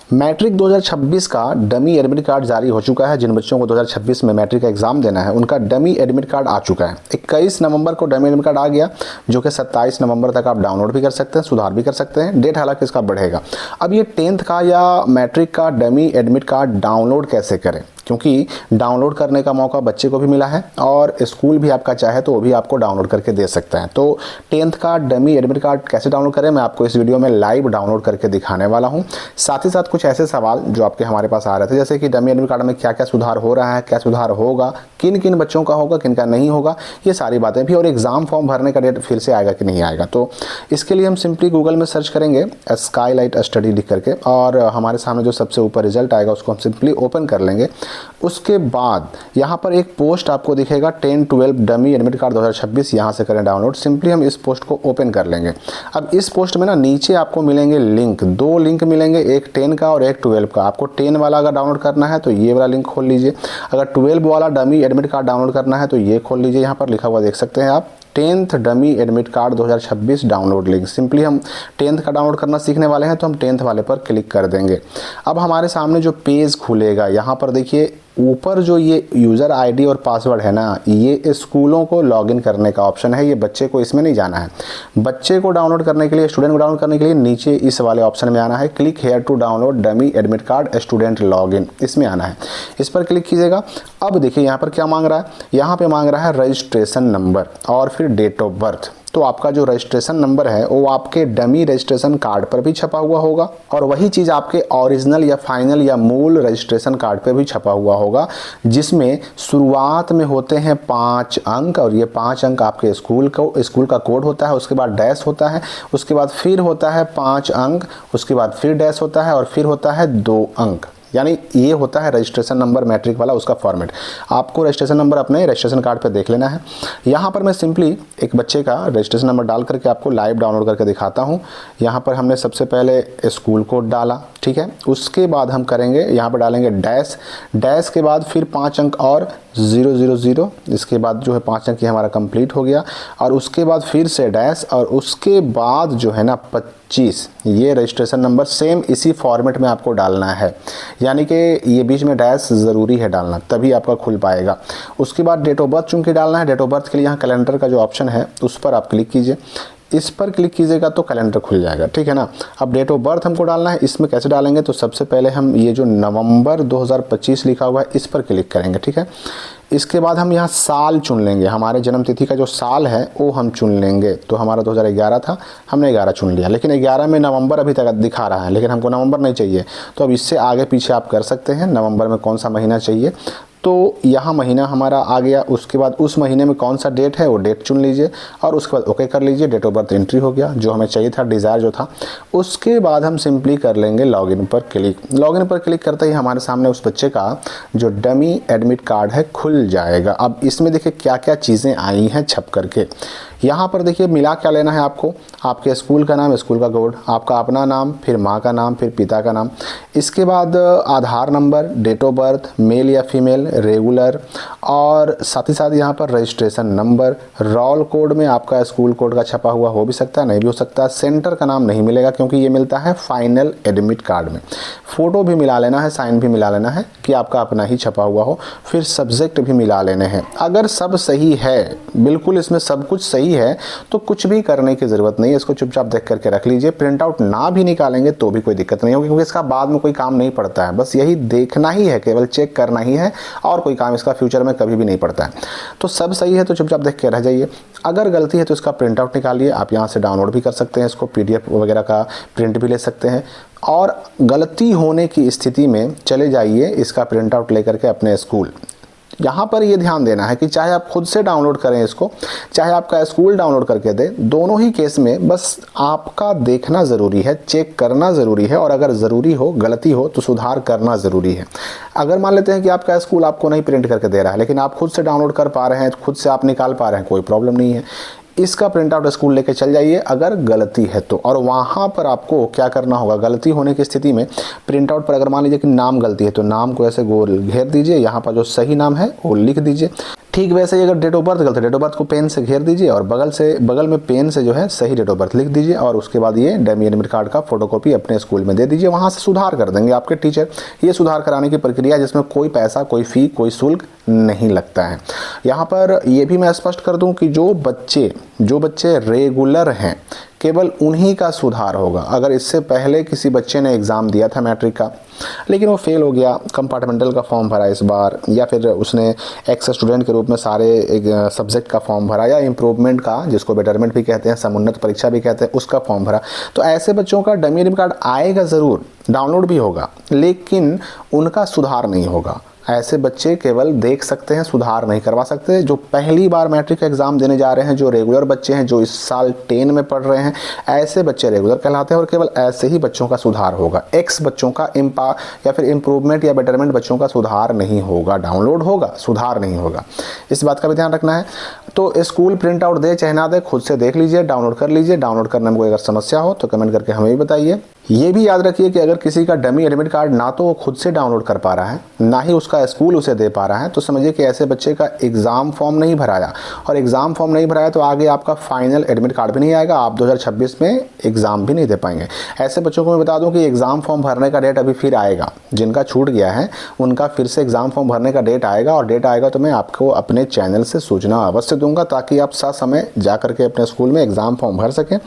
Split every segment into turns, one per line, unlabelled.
Matric 2026 का dummy admit card जारी हो चुका है। जिन बच्चों को 2026 में मैट्रिक का एग्जाम देना है उनका डमी एडमिट कार्ड आ चुका है। 21 नवंबर को डमी एडमिट कार्ड आ गया, जो कि 27 नवंबर तक आप डाउनलोड भी कर सकते हैं, सुधार भी कर सकते हैं। डेट हालांकि इसका बढ़ेगा। अब ये 10th का या मैट्रिक का डमी एडमिट कार्ड डाउनलोड कैसे करें, क्योंकि डाउनलोड करने का मौका बच्चे को भी मिला है और स्कूल भी आपका चाहे तो वो भी आपको डाउनलोड करके दे सकता है। तो 10th का डमी एडमिट कार्ड कैसे डाउनलोड करें, मैं आपको इस वीडियो में लाइव डाउनलोड करके दिखाने वाला हूं। साथ ही साथ कुछ ऐसे सवाल जो आपके हमारे पास आ रहे थे, जैसे कि डमी एडमिट कार्ड में क्या क्या सुधार हो रहा है, क्या सुधार होगा, किन किन बच्चों का होगा, किन का नहीं होगा, ये सारी बातें भी, और एग्जाम फॉर्म भरने का डेट फिर से आएगा कि नहीं आएगा। तो इसके लिए हम सिंपली गूगल में सर्च करेंगे स्काईलाइट स्टडी लिख करके, और हमारे सामने जो सबसे ऊपर रिजल्ट आएगा उसको हम सिंपली ओपन कर लेंगे। उसके बाद यहाँ पर एक पोस्ट आपको दिखेगा 10-12 डमी एडमिट कार्ड 2026, यहाँ से करें डाउनलोड। सिंपली हम इस पोस्ट को ओपन कर लेंगे। अब इस पोस्ट में ना नीचे आपको मिलेंगे लिंक, 2 लिंक मिलेंगे, एक 10 का और एक 12 का। आपको 10 वाला अगर डाउनलोड करना है तो ये वाला लिंक खोल लीजिए, अगर 12 वाला डमी एडमिट कार्ड डाउनलोड करना है तो ये खोल लीजिए। यहाँ पर लिखा हुआ देख सकते हैं आप, 10th dummy admit card 2026 download link. Simply हम 10th का डाउनलोड करना सीखने वाले हैं तो हम 10th वाले पर क्लिक कर देंगे। अब हमारे सामने जो पेज खुलेगा, यहाँ पर देखिए ऊपर जो ये यूज़र आईडी और पासवर्ड है ना, ये स्कूलों को लॉगिन करने का ऑप्शन है। ये बच्चे को इसमें नहीं जाना है। बच्चे को डाउनलोड करने के लिए, स्टूडेंट को डाउनलोड करने के लिए नीचे इस वाले ऑप्शन में आना है, click here to download dummy admit card student login, इसमें आना है। इस पर क्लिक कीजिएगा। अब देखिए यहाँ पर क्या मांग रहा है, यहाँ पे मांग रहा है रजिस्ट्रेशन नंबर और फिर डेट ऑफ बर्थ। तो आपका जो रजिस्ट्रेशन नंबर है वो आपके डमी रजिस्ट्रेशन कार्ड पर भी छपा हुआ होगा, और वही चीज़ आपके ओरिजिनल या फाइनल या मूल रजिस्ट्रेशन कार्ड पर भी छपा हुआ होगा, जिसमें शुरुआत में होते हैं 5 अंक, और ये 5 अंक आपके स्कूल का कोड होता है। उसके बाद डैश होता है, उसके बाद फिर होता है 5 अंक, उसके बाद फिर डैश होता है और फिर होता है 2 अंक। यानी ये होता है रजिस्ट्रेशन नंबर मैट्रिक वाला, उसका फॉर्मेट। आपको रजिस्ट्रेशन नंबर अपने रजिस्ट्रेशन कार्ड पे देख लेना है। यहाँ पर मैं सिंपली एक बच्चे का रजिस्ट्रेशन नंबर डाल करके आपको लाइव डाउनलोड करके दिखाता हूँ। यहाँ पर हमने सबसे पहले स्कूल कोड डाला, ठीक है। उसके बाद हम करेंगे, यहाँ पर डालेंगे डैश, डैश के बाद फिर 5 अंक और 000, इसके बाद जो है 5 अंक हमारा कंप्लीट हो गया, और उसके बाद फिर से डैश, और उसके बाद जो है ना 25, ये रजिस्ट्रेशन नंबर सेम इसी फॉर्मेट में आपको डालना है। यानी कि ये बीच में डैश ज़रूरी है डालना, तभी आपका खुल पाएगा। उसके बाद डेट ऑफ बर्थ चुन के डालना है। डेट ऑफ बर्थ के लिए यहाँ कैलेंडर का जो ऑप्शन है उस पर आप क्लिक कीजिए। इस पर क्लिक कीजिएगा तो कैलेंडर खुल जाएगा, ठीक है ना। अब डेट ऑफ बर्थ हमको डालना है। इसमें कैसे डालेंगे, तो सबसे पहले हम ये जो नवंबर 2025 लिखा हुआ है इस पर क्लिक करेंगे, ठीक है। इसके बाद हम यहाँ साल चुन लेंगे, हमारे जन्म तिथि का जो साल है वो हम चुन लेंगे। तो हमारा 2011 था, हमने 11 चुन लिया, लेकिन 11 में नवंबर अभी तक दिखा रहा है, लेकिन हमको नवंबर नहीं चाहिए। तो अब इससे आगे पीछे आप कर सकते हैं, नवंबर में कौन सा महीना चाहिए, तो यहाँ महीना हमारा आ गया। उसके बाद उस महीने में कौन सा डेट है वो डेट चुन लीजिए, और उसके बाद ओके कर लीजिए। डेट ऑफ बर्थ एंट्री हो गया, जो हमें चाहिए था, डिज़ायर जो था। उसके बाद हम सिंपली कर लेंगे लॉगिन पर क्लिक। लॉगिन पर क्लिक करते ही हमारे सामने उस बच्चे का जो डमी एडमिट कार्ड है खुल जाएगा। अब इसमें देखिए क्या क्या चीज़ें आई हैं छप करके। यहाँ पर देखिए मिला क्या लेना है आपको, आपके स्कूल का नाम, स्कूल का कोड, आपका अपना नाम, फिर माँ का नाम, फिर पिता का नाम, इसके बाद Aadhaar number, date of birth, male या फीमेल, रेगुलर, और साथ ही साथ यहाँ पर रजिस्ट्रेशन नंबर। रोल कोड में आपका स्कूल कोड का छपा हुआ हो भी सकता है, नहीं भी हो सकता। सेंटर का नाम नहीं मिलेगा क्योंकि ये मिलता है फाइनल एडमिट कार्ड में। फ़ोटो भी मिला लेना है, साइन भी मिला लेना है कि आपका अपना ही छपा हुआ हो। फिर सब्जेक्ट भी मिला लेने हैं। अगर सब सही है, बिल्कुल इसमें सब कुछ सही है, तो कुछ भी करने की ज़रूरत नहीं है। इसको चुपचाप देख करके रख लीजिए। प्रिंट आउट ना भी निकालेंगे तो भी कोई दिक्कत नहीं होगी, क्योंकि इसका बाद में कोई काम नहीं पड़ता है। बस यही देखना ही है, केवल चेक करना ही है, और कोई काम इसका फ्यूचर में कभी भी नहीं पड़ता है। तो सब सही है तो चुपचाप देख के रह जाइए। अगर गलती है तो इसका प्रिंट आउट निकालिए। आप यहाँ से डाउनलोड भी कर सकते हैं, इसको PDF वगैरह का प्रिंट भी ले सकते हैं, और गलती होने की स्थिति में चले जाइए इसका प्रिंट आउट लेकर के अपने स्कूल। यहाँ पर ये ध्यान देना है कि चाहे आप खुद से डाउनलोड करें इसको, चाहे आपका स्कूल डाउनलोड करके दे, दोनों ही केस में बस आपका देखना ज़रूरी है, चेक करना ज़रूरी है, और अगर ज़रूरी हो, गलती हो तो सुधार करना ज़रूरी है। अगर मान लेते हैं कि आपका स्कूल आपको नहीं प्रिंट करके दे रहा है, लेकिन आप खुद से डाउनलोड कर पा रहे हैं, खुद से आप निकाल पा रहे हैं, कोई प्रॉब्लम नहीं है। इसका प्रिंट आउट स्कूल लेके चल जाइए अगर गलती है तो, और वहाँ पर आपको क्या करना होगा, गलती होने की स्थिति में प्रिंट आउट पर अगर मान लीजिए कि नाम गलती है तो नाम को ऐसे गोल घेर दीजिए, यहाँ पर जो सही नाम है वो लिख दीजिए। ठीक वैसे ही अगर डेट ऑफ बर्थ गलत है, डेट ऑफ बर्थ को पेन से घेर दीजिए और बगल में पेन से जो है सही डेट ऑफ बर्थ लिख दीजिए और उसके बाद ये डमी एडमिट कार्ड का फोटोकॉपी अपने स्कूल में दे दीजिए। वहाँ से सुधार कर देंगे आपके टीचर। ये सुधार कराने की प्रक्रिया जिसमें कोई पैसा, कोई फ़ी, कोई शुल्क नहीं लगता है। यहाँ पर ये भी मैं स्पष्ट कर दूँ कि जो बच्चे रेगुलर हैं केवल उन्हीं का सुधार होगा। अगर इससे पहले किसी बच्चे ने एग्ज़ाम दिया था मैट्रिक का लेकिन वो फेल हो गया, कंपार्टमेंटल का फॉर्म भरा इस बार, या फिर उसने एक्स स्टूडेंट के रूप में सारे एक सब्जेक्ट का फॉर्म भरा, या इम्प्रूवमेंट का, जिसको बेटरमेंट भी कहते हैं, समुन्नत परीक्षा भी कहते हैं, उसका फॉर्म भरा, तो ऐसे बच्चों का डमी एडमिट कार्ड आएगा ज़रूर, डाउनलोड भी होगा, लेकिन उनका सुधार नहीं होगा। ऐसे बच्चे केवल देख सकते हैं, सुधार नहीं करवा सकते। जो पहली बार मैट्रिक एग्ज़ाम देने जा रहे हैं, जो रेगुलर बच्चे हैं, जो इस साल 10 में पढ़ रहे हैं, ऐसे बच्चे रेगुलर कहलाते हैं और केवल ऐसे ही बच्चों का सुधार होगा। एक्स बच्चों का या फिर इम्प्रूवमेंट या बेटरमेंट बच्चों का सुधार नहीं होगा। डाउनलोड होगा, सुधार नहीं होगा। इस बात का भी ध्यान रखना है। तो स्कूल प्रिंट आउट दे चाहे ना दे, खुद से देख लीजिए, डाउनलोड कर लीजिए। डाउनलोड करने में कोई अगर समस्या हो तो कमेंट करके हमें भी बताइए। ये भी याद रखिए कि अगर किसी का डमी एडमिट कार्ड ना तो वो खुद से डाउनलोड कर पा रहा है, ना ही उसका स्कूल उसे दे पा रहा है, तो समझिए कि ऐसे बच्चे का एग्ज़ाम फॉर्म नहीं भराया, और एग्ज़ाम फॉर्म नहीं भराया तो आगे आपका फाइनल एडमिट कार्ड भी नहीं आएगा, आप 2026 में एग्ज़ाम भी नहीं दे पाएंगे। ऐसे बच्चों को मैं बता दूं कि एग्ज़ाम फॉर्म भरने का डेट अभी फिर आएगा। जिनका छूट गया है उनका फिर से एग्ज़ाम फॉर्म भरने का डेट आएगा, और डेट आएगा तो मैं आपको अपने चैनल से सूचना अवश्य दूंगा ताकि आप समय जा करके अपने स्कूल में एग्ज़ाम फॉर्म भर सकें।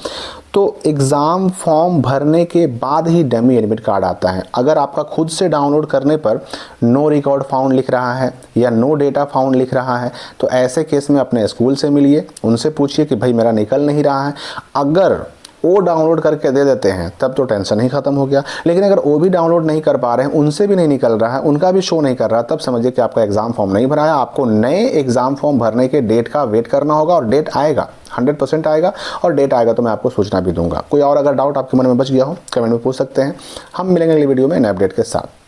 तो एग्ज़ाम फॉर्म भरने के बाद ही डमी एडमिट कार्ड आता है। अगर आपका खुद से डाउनलोड करने पर नो रिकॉर्ड फाउंड लिख रहा है या नो डेटा फाउंड लिख रहा है, तो ऐसे केस में अपने स्कूल से मिलिए, उनसे पूछिए कि भाई मेरा निकल नहीं रहा है। अगर वो डाउनलोड करके दे देते हैं तब तो टेंशन ही खत्म हो गया, लेकिन अगर वो भी डाउनलोड नहीं कर पा रहे हैं, उनसे भी नहीं निकल रहा है, उनका भी शो नहीं कर रहा, तब समझिए कि आपका एग्ज़ाम फॉर्म नहीं भरा है। आपको नए एग्ज़ाम फॉर्म भरने के डेट का वेट करना होगा, और डेट आएगा, 100% आएगा, और डेट आएगा तो मैं आपको सूचना भी दूंगा। कोई और अगर डाउट आपके मन में बच गया हो कमेंट में पूछ सकते हैं। हम मिलेंगे अगली वीडियो में नए अपडेट के साथ।